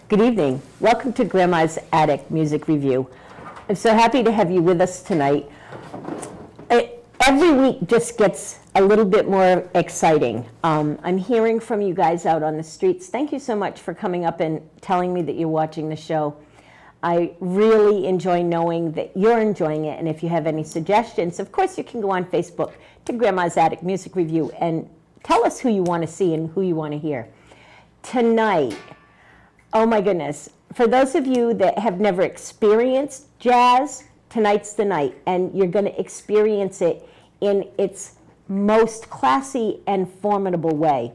Good evening. Welcome to Grandma's Attic Music Review. I'm so happy to have you with us tonight. Every week just gets a little bit more exciting. I'm hearing from you guys out on the streets. Thank you so much for coming up and telling me that you're watching the show. I really enjoy knowing that you're enjoying it, and if you have any suggestions, of course you can go on Facebook to Grandma's Attic Music Review and tell us who you want to see and who you want to hear. Tonight, oh my goodness, for those of you that have never experienced jazz, tonight's the night, and you're going to experience it in its most classy and formidable way.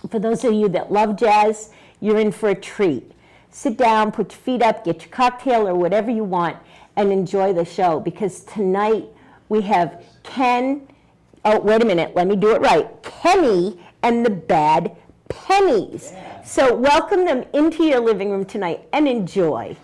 For those of you that love jazz, you're in for a treat. Sit down, put your feet up, get your cocktail or whatever you want, and enjoy the show, because tonight we have Kenny and the Bad Pennies. Yeah. So welcome them into your living room tonight and enjoy.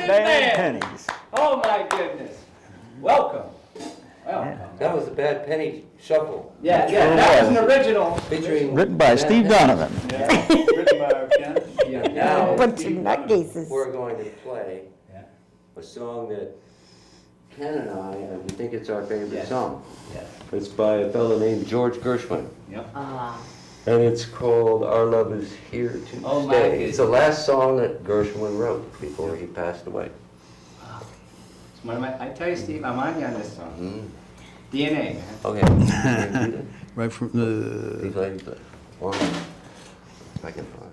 Bad Pennies. Oh my goodness. Welcome. Welcome. That was the Bad Penny Shuffle. Yeah, that was an original. Featuring Written by Steve Donovan. Yeah, written by our Ken. Yeah, now Bunch of nutcases. we're going to play a song that Ken and I we think it's our favorite song. Yes. It's by a fellow named George Gershwin. Yep. And it's called Our Love Is Here to Oh, my Stay. goodness. It's the last song that Gershwin wrote before he passed away. It's one of my, I tell you, Steve, I'm on you on this song. DNA, man. Okay. Right from the. These ladies, one, if I can find it.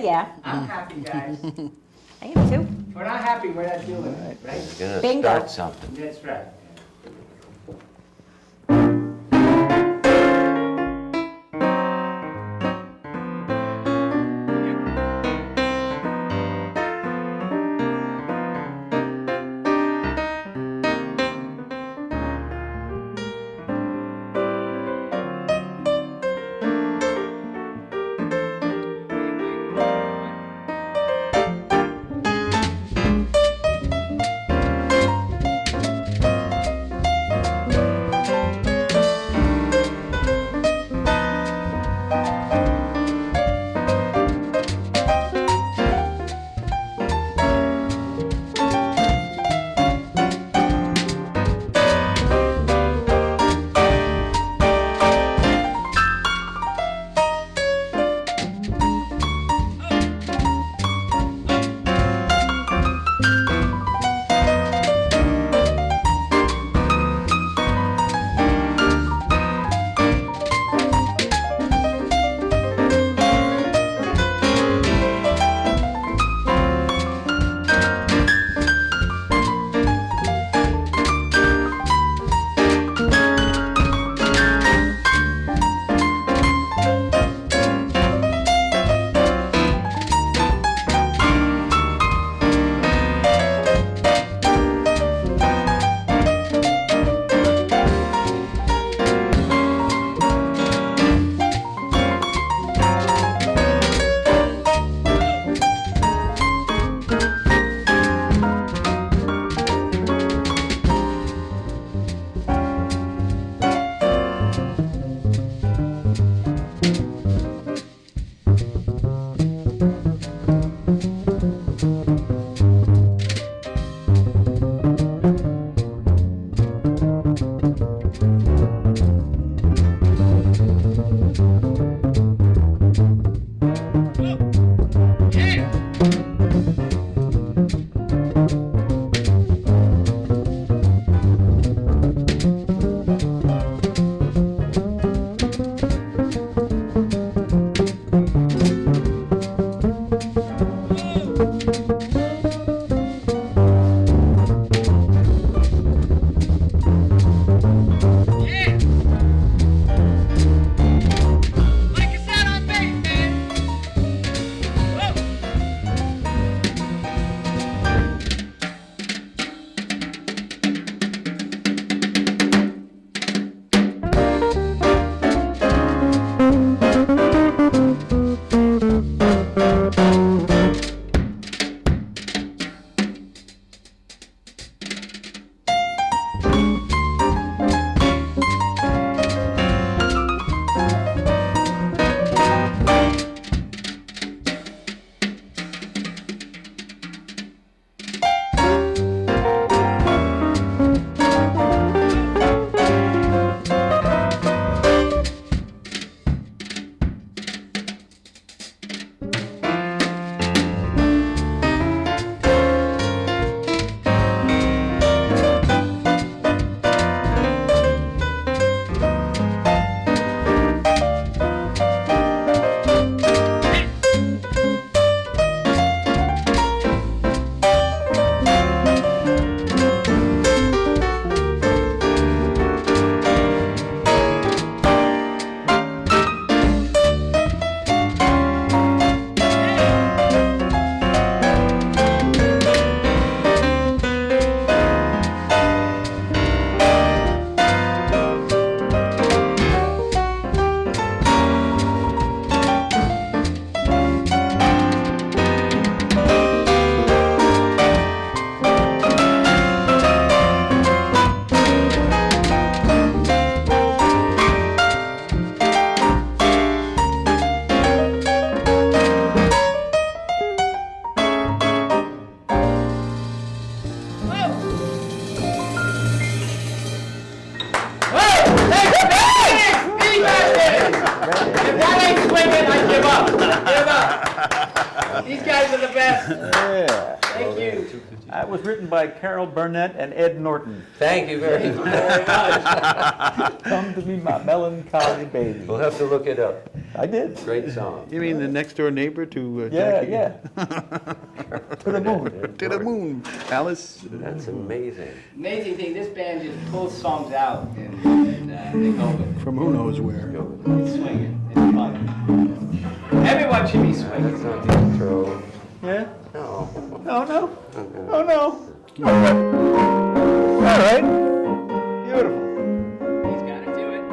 yeah. I'm happy, guys. I am too. If we're not happy, we're not doing it, right? You're gonna Bingo. start something. That's right. These guys are the best. Yeah. Thank you. That was written by Carol Burnett and Ed Norton. Thank you very much. Come to me, my melancholy baby. We'll have to look it up. I did. Great song. You mean the next door neighbor to Yeah, Jackie? yeah. To the moon. To the moon, Alice. That's amazing. Amazing thing, this band just pulls songs out and they go with it. From who knows where. It's swinging. It's fun. Everyone should be That's swinging. not the intro. Yeah? No. Oh, no. Oh, no. All right. Beautiful. He's got to do it.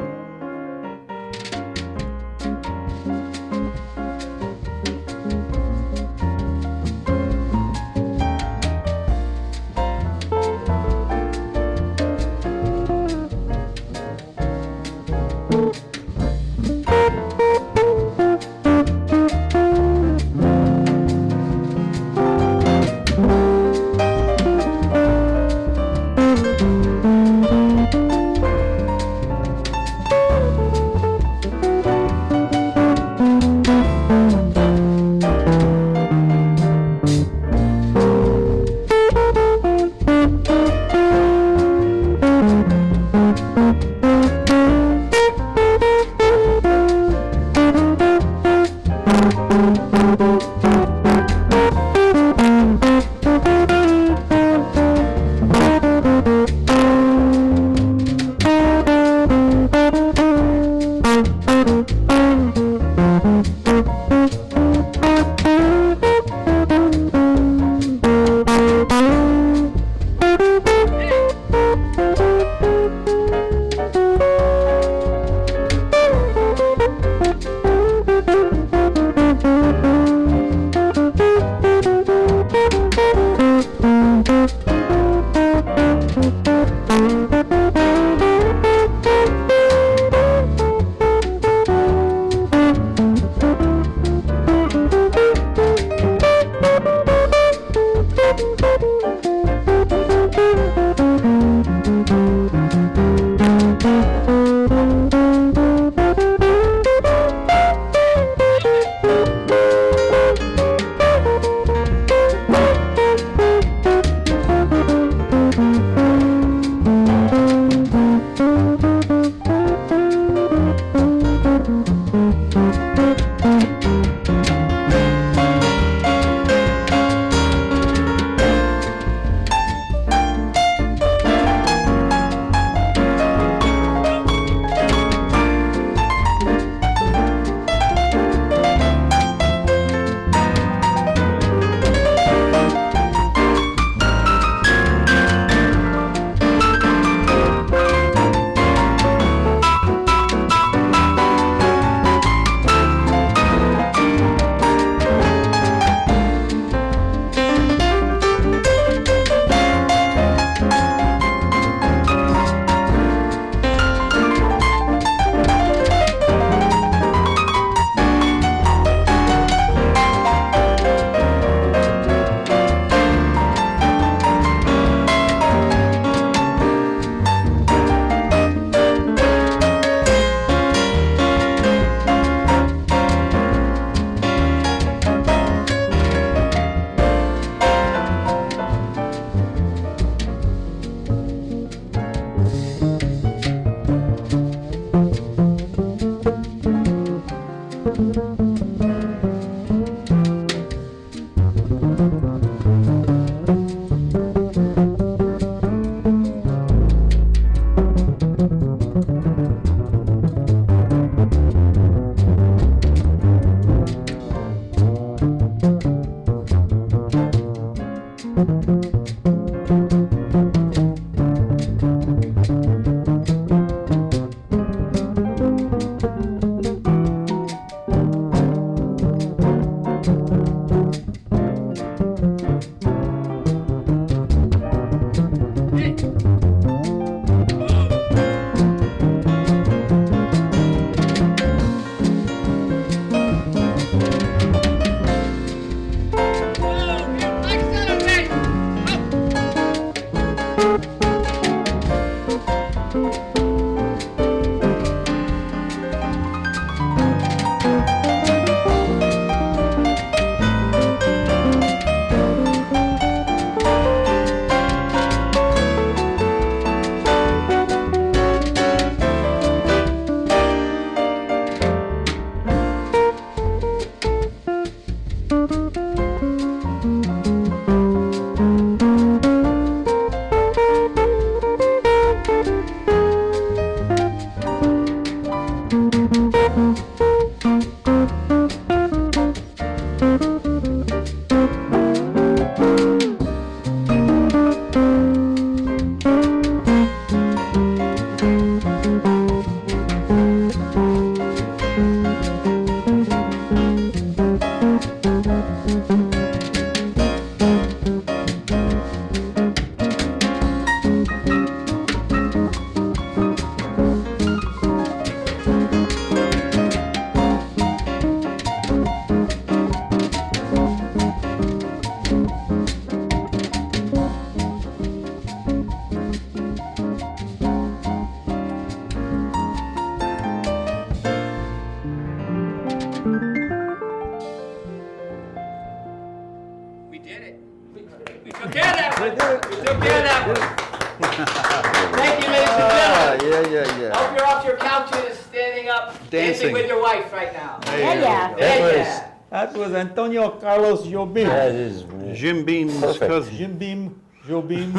yeah. Hope you're off your couches, standing up, dancing Dancing. with your wife right now. Yeah, yeah. Yeah. That was Antonio Carlos Jobim. That is Jim Beam's Perfect. cousin. Jim Beam, Jobim,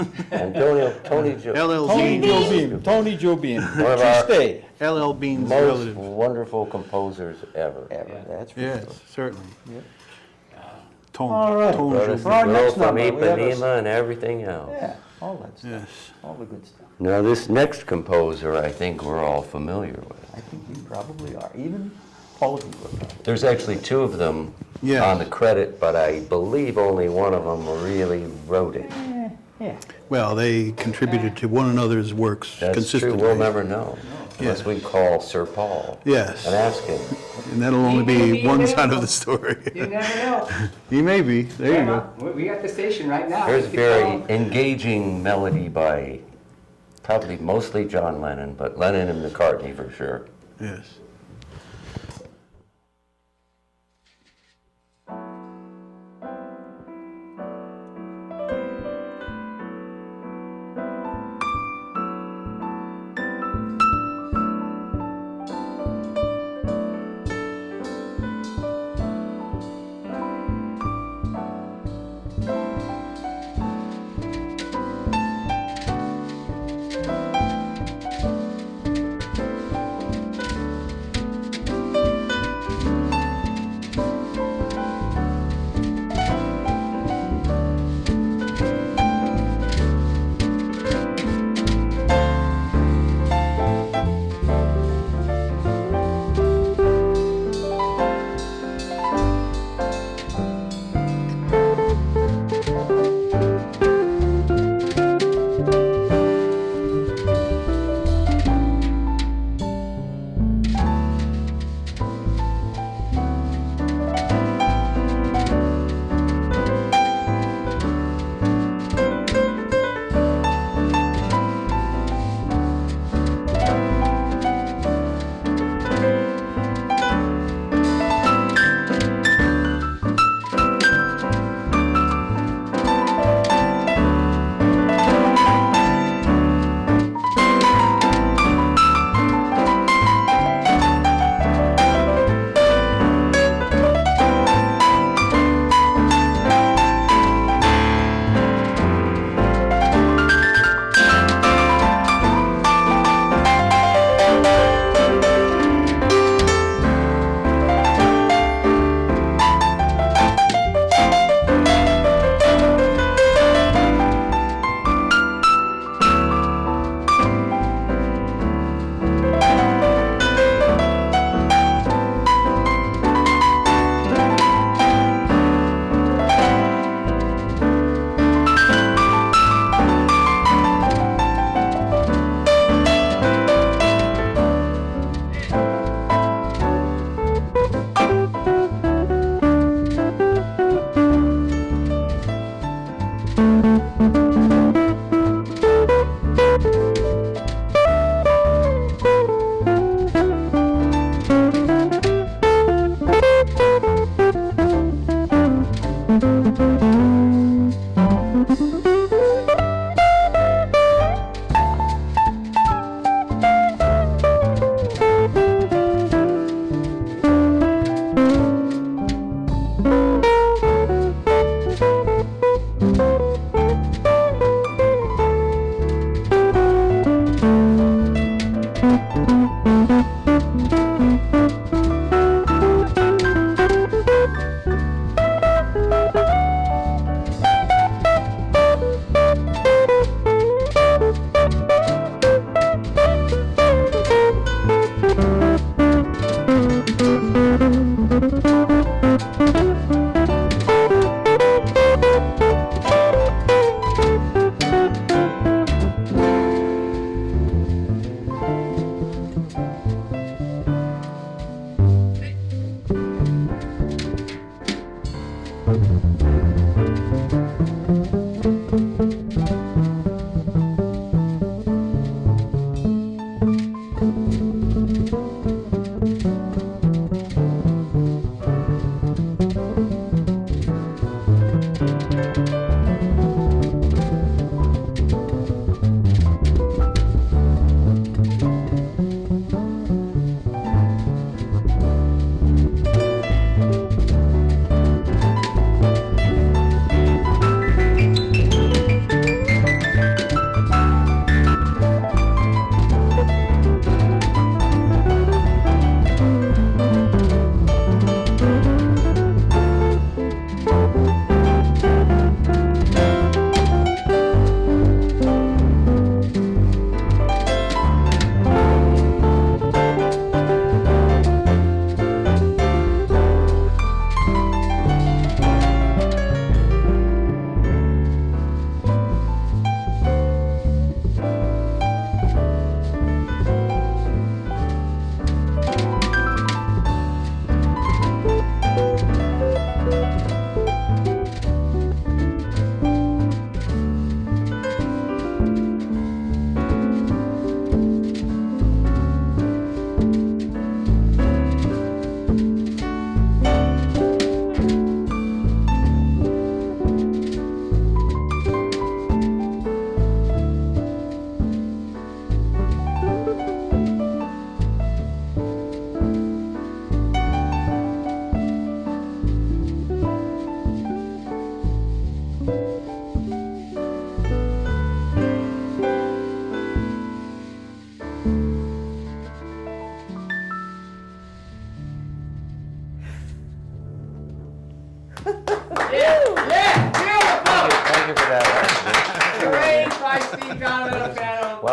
Tony Joe. Tony LL Bean. Jobim, Tony Jobim. One of our- True stay. LL Bean's Most relative. wonderful composers ever. Ever, that's for Yes, sure. certainly. Yep. Tone. All right. Tone Brought us For our the next girl from number, we have a- Ipanema and everything else. Yeah, all that stuff, Yes. all the good stuff. Now, this next composer, I think we're all familiar with. I think you probably are, even all of you are. There's actually two of them Yes. on the credit, but I believe only one of them really wrote it. Yeah. Well, they contributed to one another's works That's consistently. true, we'll never know. Unless Yeah. we call Sir Paul Yes. and ask him. And that'll only He may be be one side available. of the story. You never know. He may be. There you go. We got the station right now. There's a You can call very him. engaging melody by probably mostly John Lennon, but Lennon and McCartney for sure. Yes.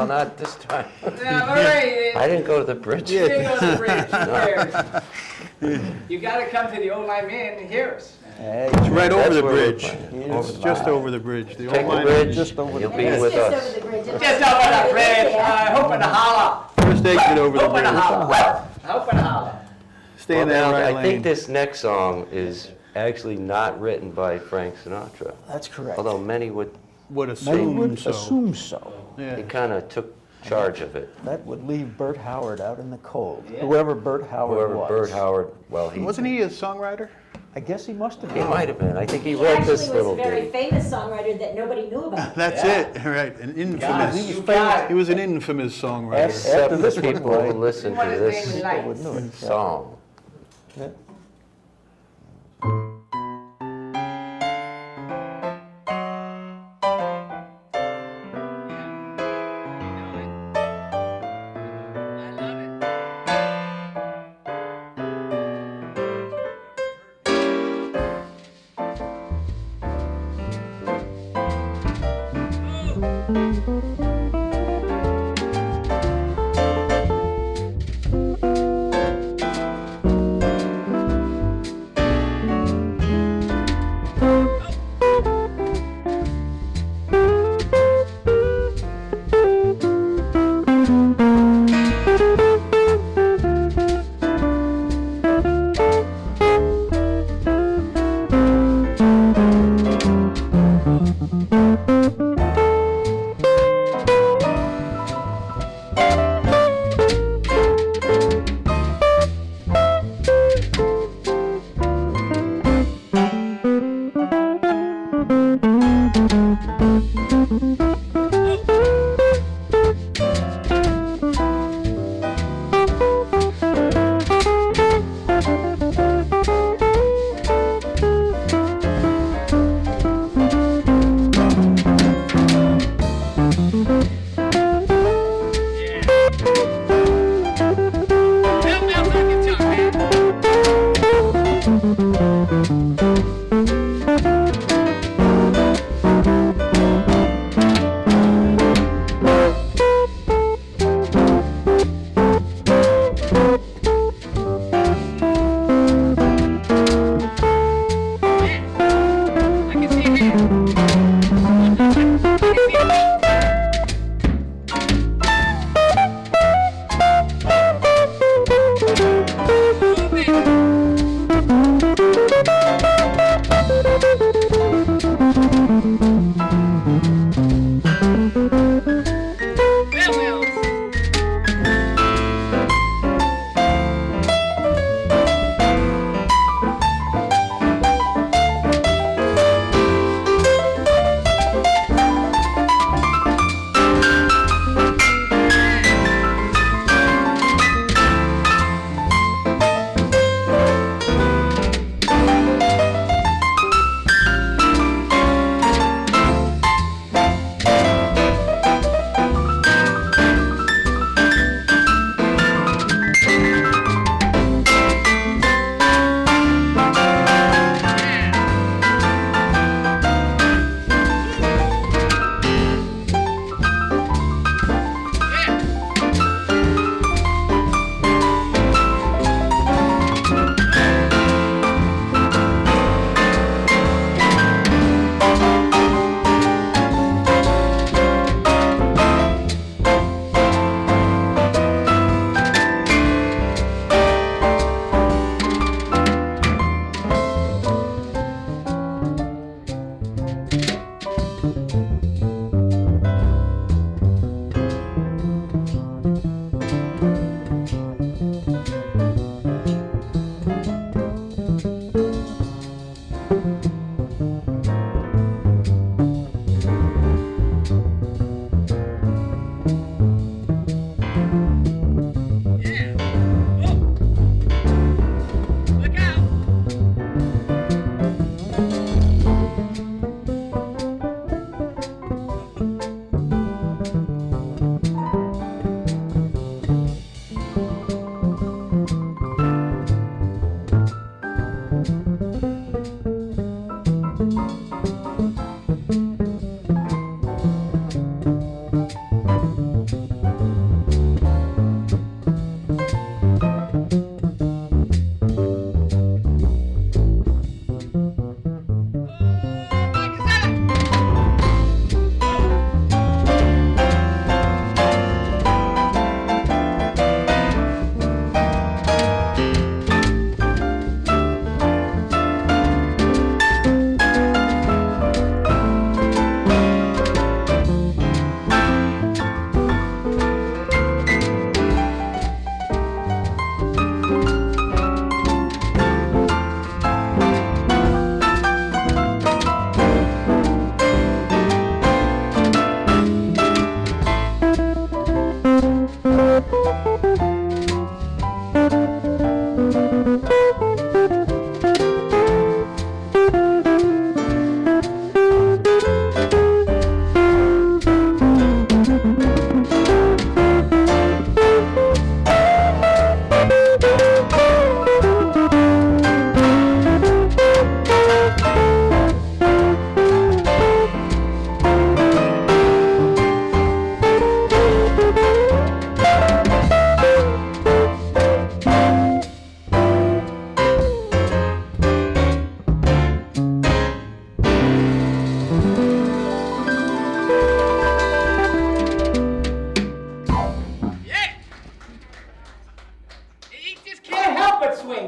Well, not this time. Yeah, all right. I didn't go to the bridge. You didn't go to the bridge. Who cares? You gotta come to the Old Line Man and hear us. Hey, It's right over That's the where we're bridge. playing. It's just over the bridge. The Take old the line, bridge, just over and the you'll be It's with just us. over the bridge. Just over the bridge. Hope and holla. first exit over the Hope and bridge. holla. Hope and holla. Stay in that Well, right I think lane. this next song is actually not written by Frank Sinatra, that's correct. although many would, Would Many assume would so. assume so. Yeah. he kind of took charge of it. That would leave Bert Howard out in the cold. Yeah. Whoever Bert Howard Whoever was. Bert Howard, well, Wasn't he a songwriter? I guess he must have He been. might have been. I think he He wrote actually this was little a very ditty. famous songwriter that nobody knew about. That's Yeah. it, right, an Guys, infamous, you got he it. was an infamous songwriter. After Except this the one, people right? who listen What to his this name is People would know it. Yeah. song. Yeah.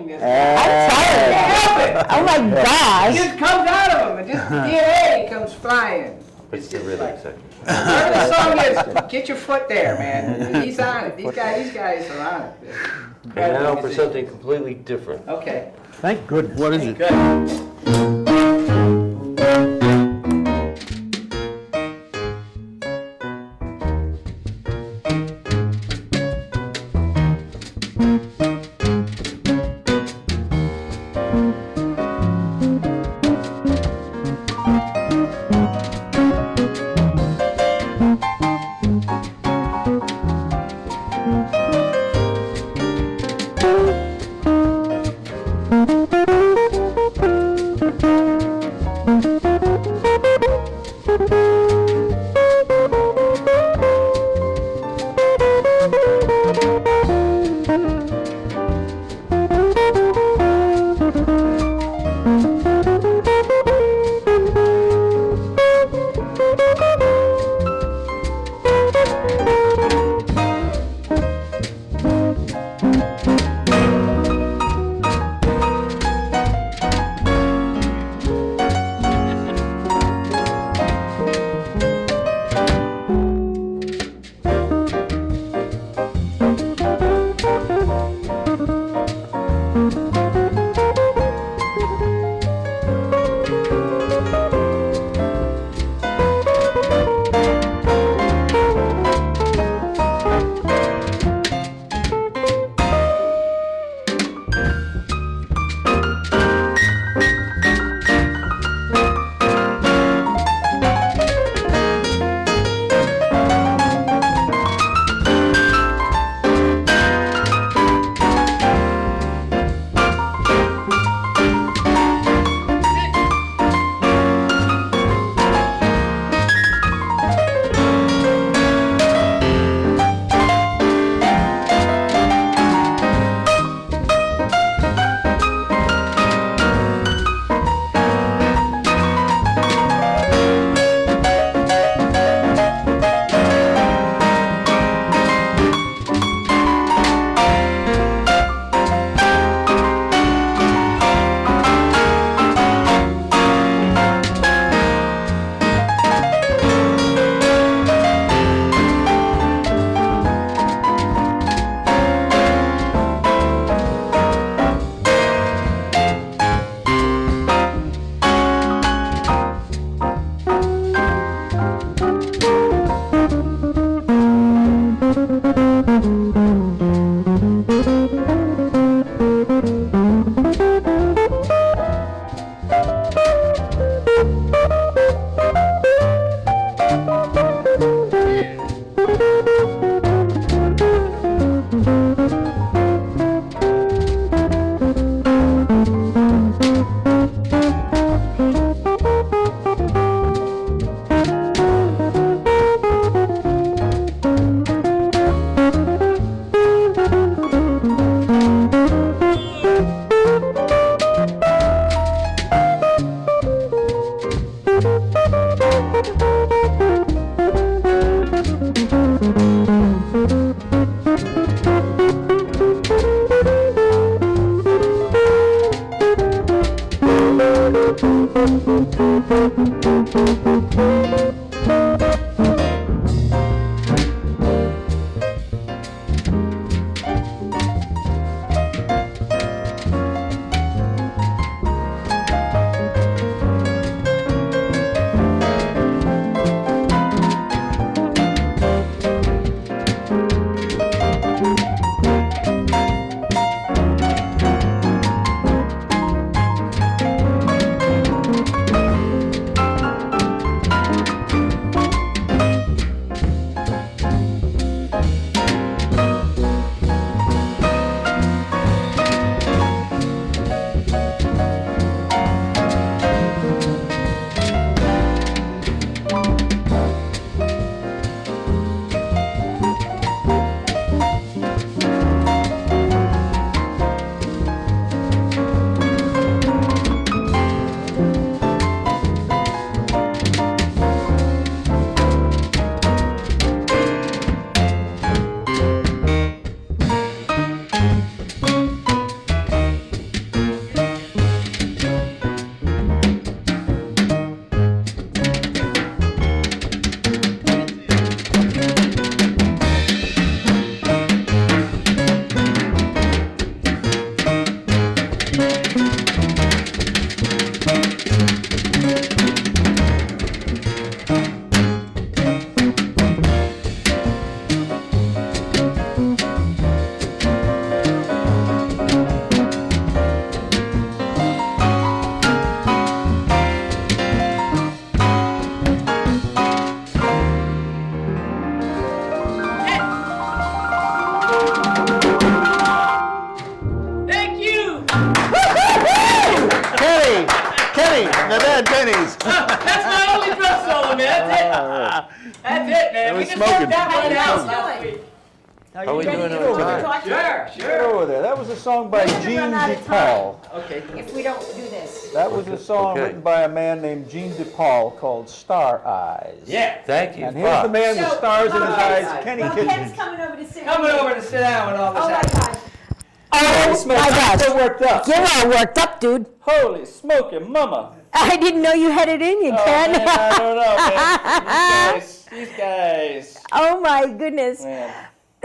smoking this. I'm sorry. Help it. Oh my It gosh. just comes out of him. It just DNA comes flying. It's the rhythm section. Whatever the song is, get your foot there, man. He's on it. These guys are on it. And now for something completely different. Okay. Thank goodness. What is it? Good. Pennies. That's my only drum solo, man. That's it. That's it, man. That We was just smoking. worked that one out Let's last do it. week. How are we doing Get on over time? there. Sure, Get over there. That was a song by We're gonna Gene run out of DePaul. Okay. If we don't do this. That was a song Okay. written by a man named Gene DePaul called Star Eyes. Yeah. Thank you, And here's the Fox. man with stars in his eyes, Kenny Well, Ken's Kitchen. coming over to sit. Coming over to sit down when all this Oh my happens. God. Oh my I'm so gosh. worked up. You're all worked up, dude. Holy smoking mama. I didn't know you had it in you, Oh, Ken. man, I don't know, man. These guys. Oh my goodness. Man.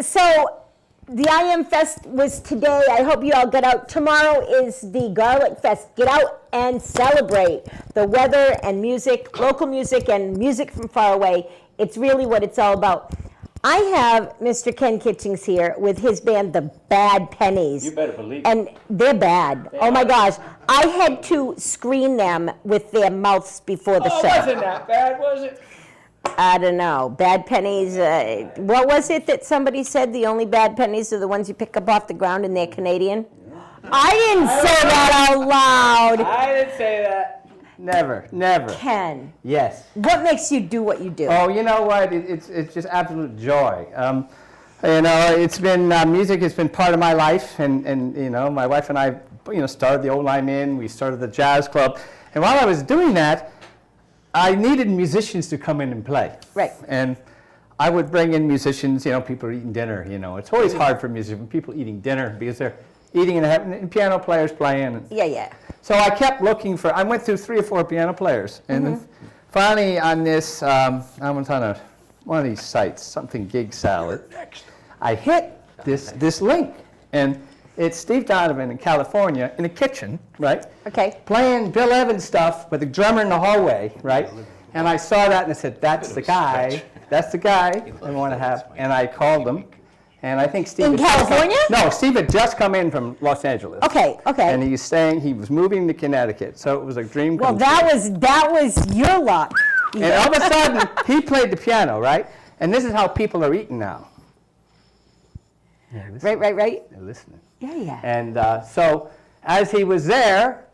So the IM Fest was today. I hope you all got out. Tomorrow is the Garlic Fest. Get out and celebrate the weather and music, local music and music from far away. It's really what it's all about. I have Mr. Ken Kitchings here with his band, the Bad Pennies. You better believe it. And they're bad. Oh my gosh. I had to screen them with their mouths before the Oh, show. wasn't that bad, was it? I don't know. Bad pennies. What was it that somebody said? The only bad pennies are the ones you pick up off the ground and they're Canadian? I didn't say that out loud. I didn't say that. Never, never. Ken, Yes. what makes you do what you do? Oh, you know what? It's just absolute joy. You know, it's been music has been part of my life, and you know, my wife and I, started the Old Lime Inn. We started the jazz club, and while I was doing that, I needed musicians to come in and play. Right. And I would bring in musicians. You know, people are eating dinner. You know, it's always hard for musicians, people eating dinner because they're eating and piano players playing. And Yeah, yeah. so I kept looking for, I went through 3 or 4 piano players. And then finally on this, I was on one of these sites, something Gig Salad, I hit this link. And it's Steve Donovan in California in a kitchen, right? Okay. Playing Bill Evans stuff with a drummer in the hallway, right? And I saw that and I said, that's the guy I want to have. And I called him. And I think Steve In had just come- California? No, Steve had just come in from Los Angeles. Okay, okay. And he was moving to Connecticut, so it was a dream Well, come that was your luck. true. And all of a sudden, he played the piano, right? And this is how people are eating now. Right. They're listening. Yeah, yeah. And so, as he was there,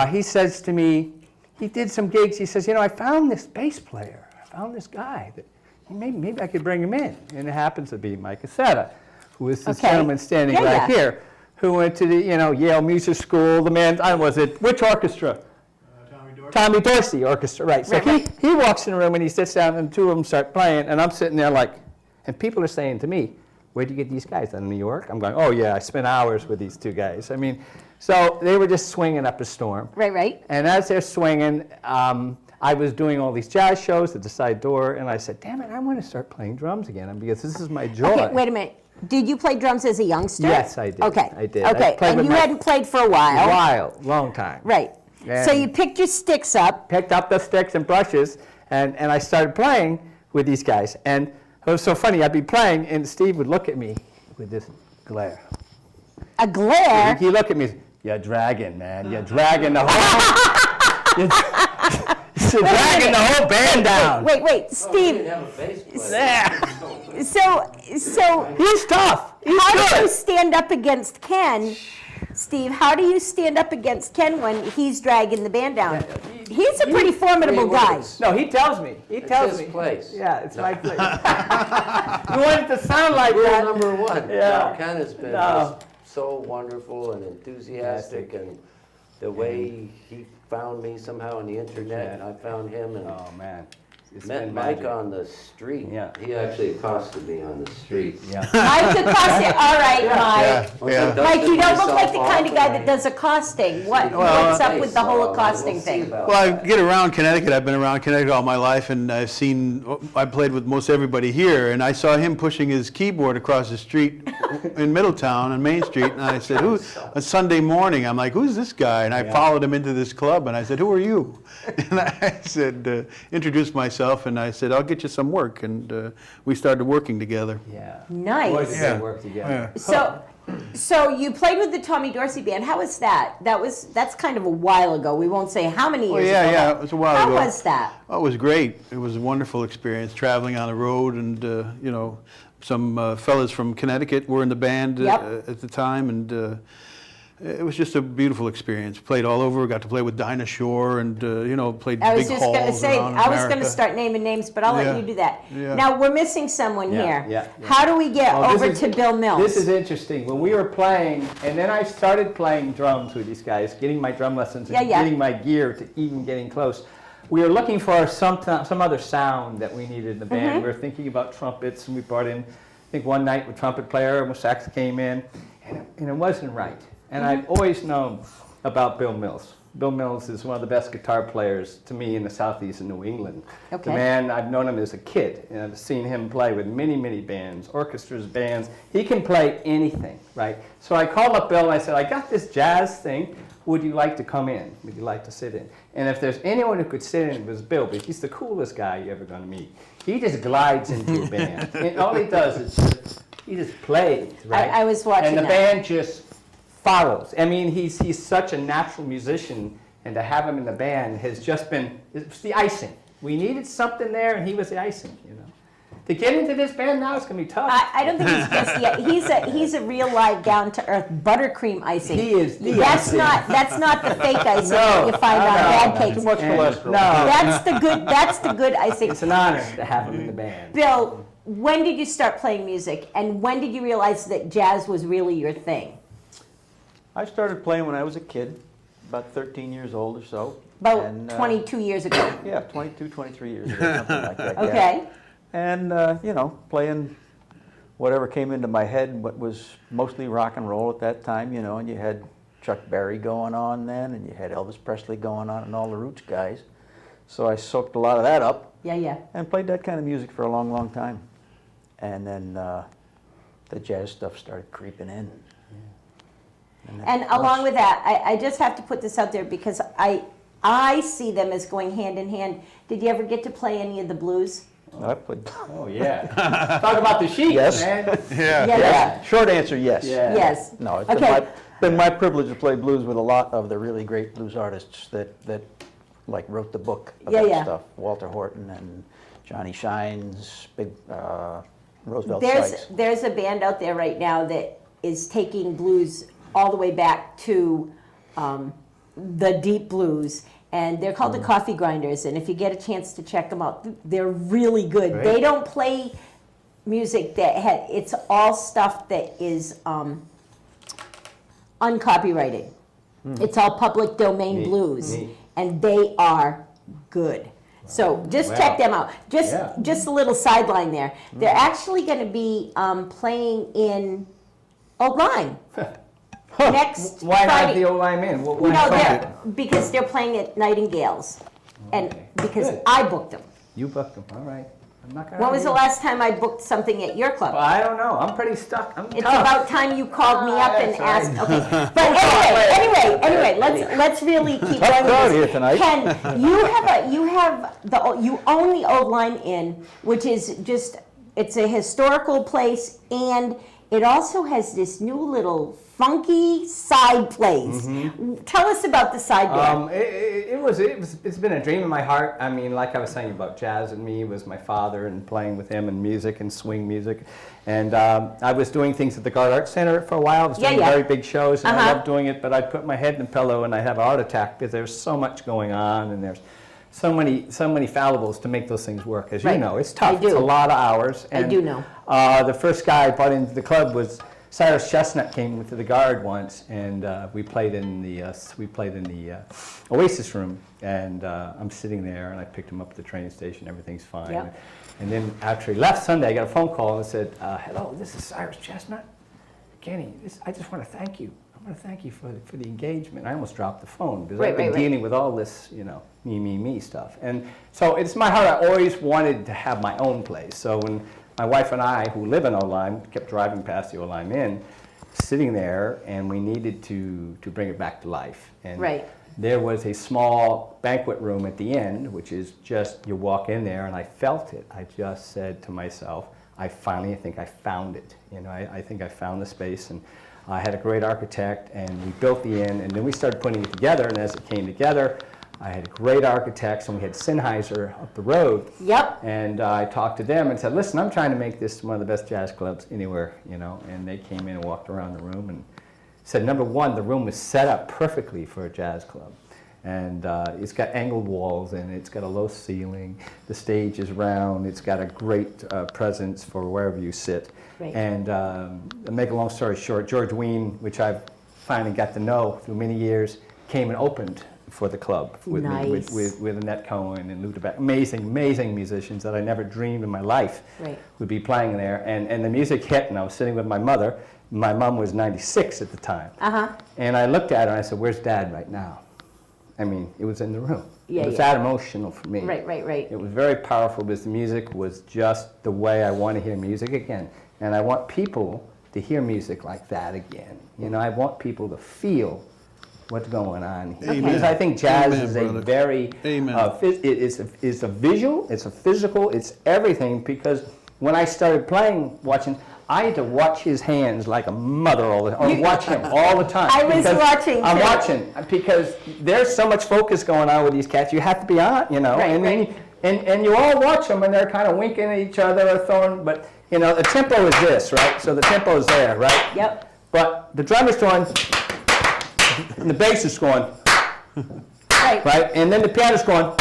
he says to me, he did some gigs. He says, I found this bass player. I found this guy that maybe I could bring him in. And it happens to be Mike Cassetta, who is this Okay. gentleman standing Yeah, right yeah. here, who went to the Yale Music School. The man, which orchestra? Tommy Dorsey Orchestra, right. So he walks in the room and he sits down and 2 of them start playing and I'm sitting there like, and people are saying to me, where'd you get these guys? Out of New York? I'm going, oh yeah, I spent hours with these 2 guys. I mean, so they were just swinging up a storm. Right. And as they're swinging, I was doing all these jazz shows at the side door and I said, damn it, I want to start playing drums again because this is my joy. Okay, wait a minute. Did you play drums as a youngster? Yes, I did. Okay. I did. I Okay, played and with you my- hadn't played for a while. Long time. Right. So And- you picked your sticks up. Picked up the sticks and brushes, and I started playing with these guys. And it was so funny, I'd be playing, and Steve would look at me with this glare. A glare. He'd look at me, you're dragging, man. You're dragging the whole, you're dragging the whole band down. Wait, Steve. Have a bass player. Yeah. So He's tough. He's how do you good. stand up against Ken, Steve? How do you stand up against Ken when he's dragging the band down? He's a pretty formidable guy. No, he tells me. He tells his me. place. Yeah, it's my place. You want it to sound like Rule that. number 1. Yeah. No, Ken has been No. just so wonderful and enthusiastic, and the way he found me somehow on the internet, and I found him, and Oh, man. It's met been Mike magic. on the street. Yeah. He actually accosted me on the street. Yeah. Mike accosting. All right, Mike. Yeah. Mike, you don't look like the Myself kind of guy off, that does accosting. What's Well, up with the whole so, accosting we'll see thing? about Well, I that. get around Connecticut. I've been around Connecticut all my life, and I played with most everybody here, and I saw him pushing his keyboard across the street in Middletown on Main Street, and I said, a Sunday morning, I'm like, who's this guy? And I followed him into this club, and I said, who are you? And I said, introduced myself, and I said, I'll get you some work, and we started working together. Yeah. Nice. Boys that Yeah. work together. So you played with the Tommy Dorsey band. How was that? That's kind of a while ago. We won't say how many years ago. Yeah, it was a while How ago. was that? Oh, it was great. It was a wonderful experience traveling on the road, and some fellas from Connecticut were in the band Yep. at the time, and it was just a beautiful experience. Played all over, got to play with Dinah Shore and, played I was big just going to halls say, around I was going to America. start naming names, but I'll Yeah. let you do that. Yeah. Now, we're missing someone Yeah, here. yeah, yeah. How do we get Well, this over is- to Bill Mills? This is interesting. When we were playing, and then I started playing drums with these guys, getting my drum lessons and Yeah, yeah. getting my gear to even getting close. We were looking for some other sound that we needed in the band. Mm-hmm. We were thinking about trumpets, and we brought in, I think one night, a trumpet player, and sax came in, and it wasn't right. And Mm-hmm. I've always known about Bill Mills. Bill Mills is one of the best guitar players to me in the southeast of New England. Okay. The man, I've known him as a kid, and I've seen him play with many, many bands, orchestras, bands. He can play anything, right? So I called up Bill and I said, I got this jazz thing. Would you like to come in? Would you like to sit in? And if there's anyone who could sit in, it was Bill, because he's the coolest guy you're ever going to meet. He just glides into a band. And all he does is he just plays, right? I was watching And the that. band just follows. I mean, he's such a natural musician, and to have him in the band has just been, it's the icing. We needed something there, and he was the icing, To get into this band now, it's going to be tough. I don't think he's just yet. He's a real live, down to earth buttercream icing. He is the That's icing. that's not the fake icing that No, you find no, on no, bad no. cakes. Too much And- cholesterol. No, That's the good icing. it's an honor to have him in the band. Bill, when did you start playing music, and when did you realize that jazz was really your thing? I started playing when I was a kid, about 13 years old or so. About And, 22 years ago. Yeah, 22, 23 years ago, something like that. yeah. Okay. And, playing whatever came into my head, what was mostly rock and roll at that time, and you had Chuck Berry going on then, and you had Elvis Presley going on, and all the Roots guys. So I soaked a lot of that up Yeah. and played that kind of music for a long, long time. And then the jazz stuff started creeping in. And along with that, I just have to put this out there because I see them as going hand in hand. Did you ever get to play any of the blues? I played. Oh, yeah. Talk about the sheep, Yes. man. Yeah. Yeah. Short answer, yes. Yeah. Yes. No, it's Okay. been my privilege to play blues with a lot of the really great blues artists that like wrote the book of Yeah, that yeah. stuff. Walter Horton and Johnny Shines, big Roosevelt Sykes. There's a band out there right now that is taking blues all the way back to the deep blues, and they're called the Coffee Grinders. And if you get a chance to check them out, they're really good. Great. They don't play music that it's all stuff that is uncopyrighted. It's all public domain Neat, blues, neat. and they are good. So just Wow. check them out. Yeah. Just a little sideline there. They're actually going to be playing in Old Lyme next Why not Friday. the old line in? What No, happened? because they're playing at Nightingale's, and Okay. because Good. I booked them. You booked them, all right. I'm not gonna When was the argue. last time I booked something at your club? Well, I don't know. I'm pretty stuck. I'm It's tough. about time you called me up and That's right. asked. Okay, but anyway, let's really keep Tough going. crowd with here this. tonight. Ken, you own the Old Line Inn, which is just, it's a historical place, and it also has this new little funky side place. Tell us about the side there. It's been a dream in my heart. I mean, like I was saying about jazz and me, was my father and playing with him and music and swing music. And I was doing things at the Gard Art Center for a while. I was doing Yeah. very big shows, and I Uh-huh. loved doing it, but I'd put my head in a pillow and I'd have a heart attack because there's so much going on, and there's so many fallibles to make those things work. As Right. you know, it's tough. I do. It's a lot of hours. I And, do know. The first guy I brought into the club was Cyrus Chestnut. Came to the Guard once, and we played in the Oasis room. And I'm sitting there, and I picked him up at the train station. Everything's fine. Yep. And then after he left Sunday, I got a phone call and said, "Hello, this is Cyrus Chestnut. Kenny, I just want to thank you. I want to thank you for the engagement." I almost dropped the phone because I've been Right. dealing with all this, me stuff. And so it's my heart. I always wanted to have my own place. So when my wife and I, who live in Old Lyme, kept driving past the Old Lyme Inn, sitting there, and we needed to bring it back to life. And Right. there was a small banquet room at the end, which is just, you walk in there, and I felt it. I just said to myself, I think I found it. I think I found the space, and I had a great architect, and we built the inn, and then we started putting it together, and as it came together, I had great architects, and we had Sennheiser up the road. Yep. And I talked to them and said, listen, I'm trying to make this one of the best jazz clubs anywhere, and they came in and walked around the room, and said, number one, the room is set up perfectly for a jazz club. And it's got angled walls and it's got a low ceiling. The stage is round. It's got a great presence for wherever you sit. Right. And to make a long story short, George Wein, which I've finally got to know through many years, came and opened for the club with Nice. me, with Annette Cohen and Lou DeBack. Amazing musicians that I never dreamed in my life Right. would be playing there. And the music hit, and I was sitting with my mother. My mom was 96 at the time. Uh-huh. And I looked at her and I said, "Where's Dad right now?" I mean, it was in the room. Yeah, it was yeah. that emotional for me. Right. It was very powerful because the music was just the way I want to hear music again. And I want people to hear music like that again. You know, I want people to feel what's going on here. Amen. Because I think jazz Amen, is a brother. very, Amen. it's a visual, it's a physical, it's everything. Because when I started playing, watching, I had to watch his hands like a mother all the time, or watch him all the time. I was because watching, I'm too. watching because there's so much focus going on with these cats. You have to be on, you know. Right, and then right. and you all watch them and they're kind of winking at each other or throwing, but you know the tempo is this, right? So the tempo is there, right? Yep. But the drum is going, and the bass is going, right? And then the piano's going,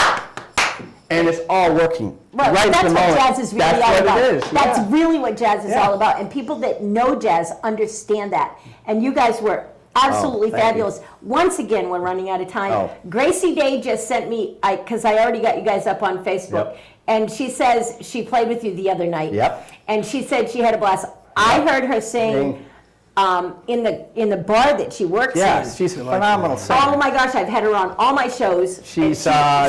and it's all working. Well, right that's at the what moment. jazz is really That's all what about. it is. That's yeah. really what jazz is Yeah. all about. And people that know jazz understand that. And you guys were absolutely thank you. fabulous. Once again, we're running out of time. Oh. Gracie Day just sent me, because I already got you guys up on Facebook, Yep. and she says she played with you the other night. Yep. And she said she had a blast. I heard her sing in the bar that she works Yeah, in. she's a phenomenal singer. Oh my gosh, I've had her on all my shows. and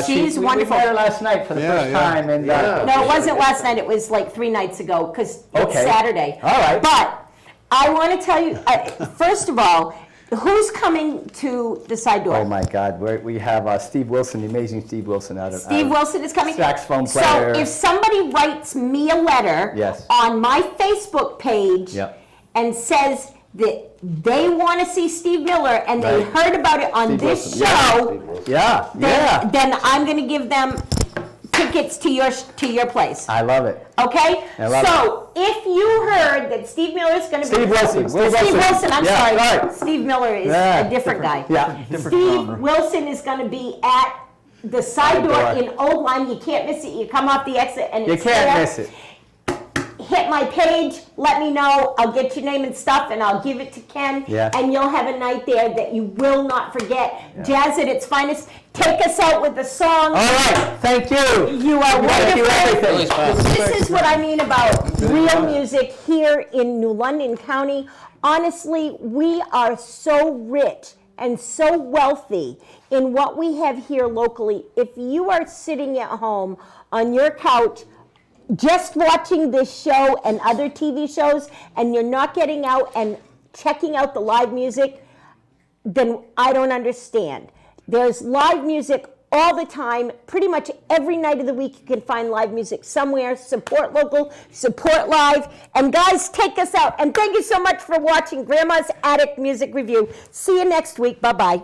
she's we wonderful. met her last night for the Yeah, first yeah. time, and Yeah. No, it wasn't last night. It was like 3 nights ago because it's Okay. Saturday. All right. But I want to tell you, first of all, who's coming to the side door? oh my God, we have Steve Wilson, the amazing Steve Wilson out of Steve Wilson is coming. saxophone player. So if somebody writes me a letter Yes. on my Facebook page Yep. and says that they want to see Steve Miller and they Right. heard about it on Steve this Wilson, yeah. show, yeah. then I'm going to give them tickets to your place. I love it. Okay? I love So, if you heard that Steve Miller is going to be... Steve Wilson. Steve Wilson, I'm Yeah, sorry. right. Steve Miller is Yeah, a different guy. Yeah. Steve Wilson is going to be at the side door door. in Old Lyme. You can't miss it. You come off the exit and You it's can't there. miss it. Hit my page, let me know. I'll get your name and stuff and I'll give it to Ken. Yeah. And you'll have a night there that you will not forget. Jazz at its finest. Take us out with a song. All right, thank you. You are Thank you, wonderful. everything. This is what I mean about real music here in New London County. Honestly, we are so rich and so wealthy in what we have here locally. If you are sitting at home on your couch just watching this show and other TV shows and you're not getting out and checking out the live music, then I don't understand. There's live music all the time. Pretty much every night of the week you can find live music somewhere. Support local, support live. And guys, take us out. And thank you so much for watching Grandma's Attic Music Review. See you next week. Bye-bye.